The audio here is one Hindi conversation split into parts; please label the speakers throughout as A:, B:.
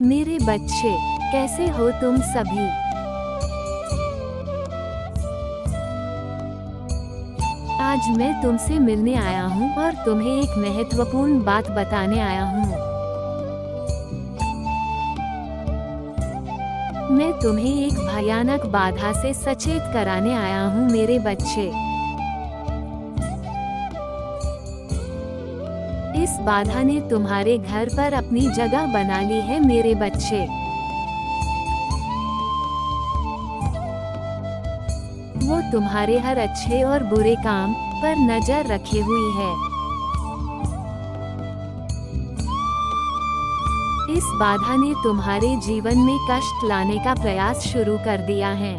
A: मेरे बच्चे, कैसे हो तुम सभी? आज मैं तुमसे मिलने आया हूँ और तुम्हें एक महत्वपूर्ण बात बताने आया हूँ। मैं तुम्हें एक भयानक बाधा से सचेत कराने आया हूँ मेरे बच्चे। इस बाधा ने तुम्हारे घर पर अपनी जगह बना ली है मेरे बच्चे। वो तुम्हारे हर अच्छे और बुरे काम पर नजर रखे हुई है। इस बाधा ने तुम्हारे जीवन में कष्ट लाने का प्रयास शुरू कर दिया है।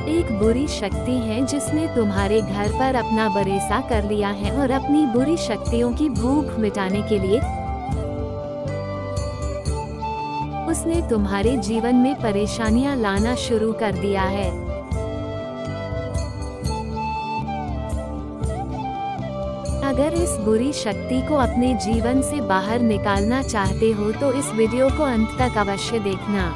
A: एक बुरी शक्ति है जिसने तुम्हारे घर पर अपना बरेसा कर लिया है और अपनी बुरी शक्तियों की भूख मिटाने के लिए उसने तुम्हारे जीवन में परेशानियां लाना शुरू कर दिया है। अगर इस बुरी शक्ति को अपने जीवन से बाहर निकालना चाहते हो तो इस वीडियो को अंत तक अवश्य देखना।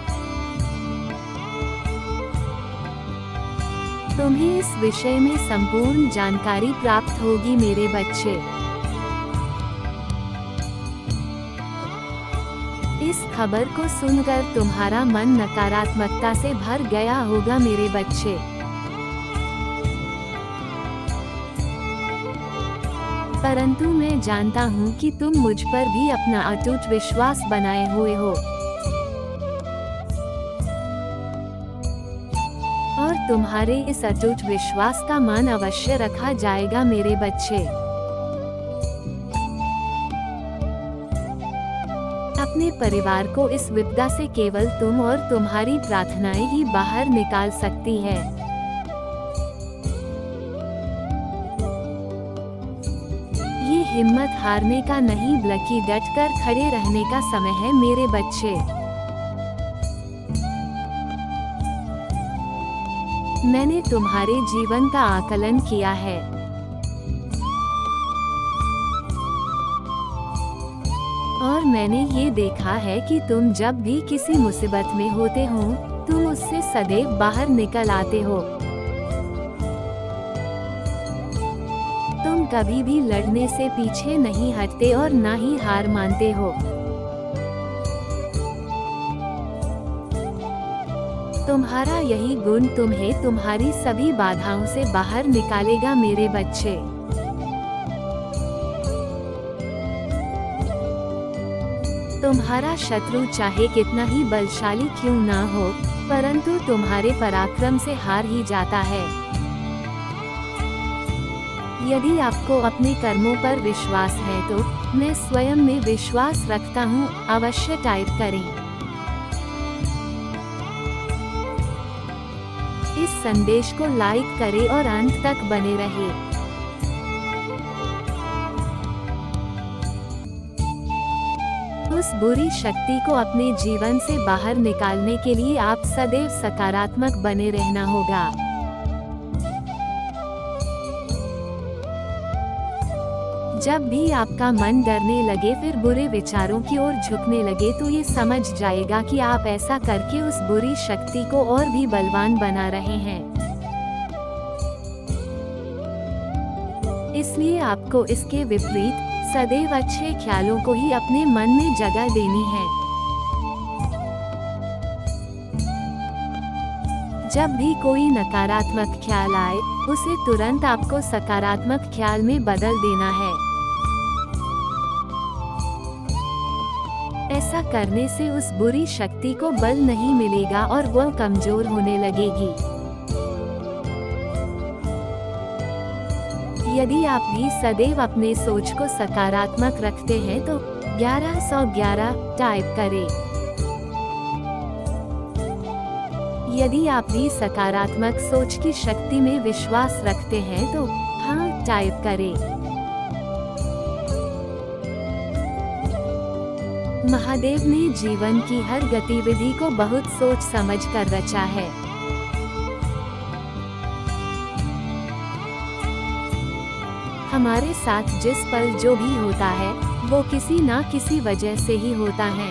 A: तुम्हें इस विषय में संपूर्ण जानकारी प्राप्त होगी मेरे बच्चे। इस खबर को सुनकर तुम्हारा मन नकारात्मकता से भर गया होगा मेरे बच्चे। परंतु मैं जानता हूँ कि तुम मुझ पर भी अपना अटूट विश्वास बनाए हुए हो और तुम्हारे इस अटूट विश्वास का मान अवश्य रखा जाएगा मेरे बच्चे। अपने परिवार को इस विपदा से केवल तुम और तुम्हारी प्रार्थनाएं ही बाहर निकाल सकती है। ये हिम्मत हारने का नहीं बल्कि डटकर खड़े रहने का समय है मेरे बच्चे। मैंने तुम्हारे जीवन का आकलन किया है और मैंने ये देखा है कि तुम जब भी किसी मुसीबत में होते हो तुम उससे सदैव बाहर निकल आते हो। तुम कभी भी लड़ने से पीछे नहीं हटते और ना ही हार मानते हो। तुम्हारा यही गुण तुम्हें तुम्हारी सभी बाधाओं से बाहर निकालेगा मेरे बच्चे। तुम्हारा शत्रु चाहे कितना ही बलशाली क्यों ना हो, परंतु तुम्हारे पराक्रम से हार ही जाता है। यदि आपको अपने कर्मों पर विश्वास है तो मैं स्वयं में विश्वास रखता हूँ अवश्य टाइप करें। इस संदेश को लाइक करें और अंत तक बने रहें। उस बुरी शक्ति को अपने जीवन से बाहर निकालने के लिए आप सदैव सकारात्मक बने रहना होगा। जब भी आपका मन डरने लगे फिर बुरे विचारों की ओर झुकने लगे तो ये समझ जाएगा कि आप ऐसा करके उस बुरी शक्ति को और भी बलवान बना रहे हैं। इसलिए आपको इसके विपरीत सदैव अच्छे ख्यालों को ही अपने मन में जगह देनी है। जब भी कोई नकारात्मक ख्याल आए उसे तुरंत आपको सकारात्मक ख्याल में बदल देना है। ऐसा करने से उस बुरी शक्ति को बल नहीं मिलेगा और वह कमजोर होने लगेगी। यदि आप भी सदैव अपने सोच को सकारात्मक रखते हैं तो 1111 टाइप करें। यदि आप भी सकारात्मक सोच की शक्ति में विश्वास रखते हैं तो हाँ टाइप करें। महादेव ने जीवन की हर गतिविधि को बहुत सोच समझ कर रचा है। हमारे साथ जिस पल जो भी होता है, वो किसी ना किसी वजह से ही होता है।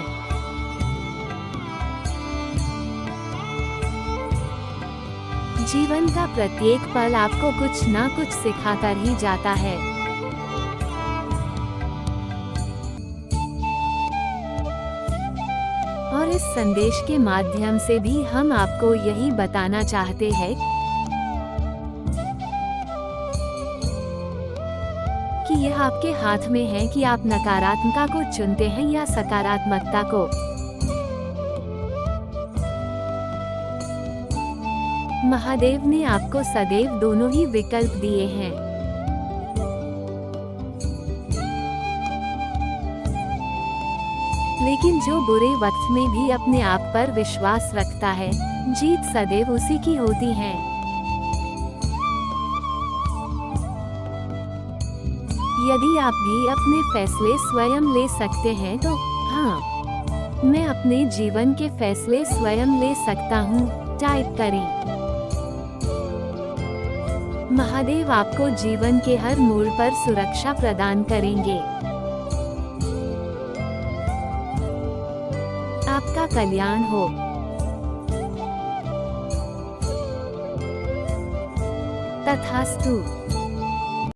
A: जीवन का प्रत्येक पल आपको कुछ ना कुछ सिखाकर ही जाता है। और इस संदेश के माध्यम से भी हम आपको यही बताना चाहते हैं कि यह आपके हाथ में है कि आप नकारात्मकता को चुनते हैं या सकारात्मकता को। महादेव ने आपको सदैव दोनों ही विकल्प दिए हैं। लेकिन जो बुरे वक्त में भी अपने आप पर विश्वास रखता है, जीत सदैव उसी की होती है। यदि आप भी अपने फैसले स्वयं ले सकते हैं तो हाँ, मैं अपने जीवन के फैसले स्वयं ले सकता हूँ टाइप करें। महादेव आपको जीवन के हर मोड़ पर सुरक्षा प्रदान करेंगे। आपका कल्याण हो। तथास्तु।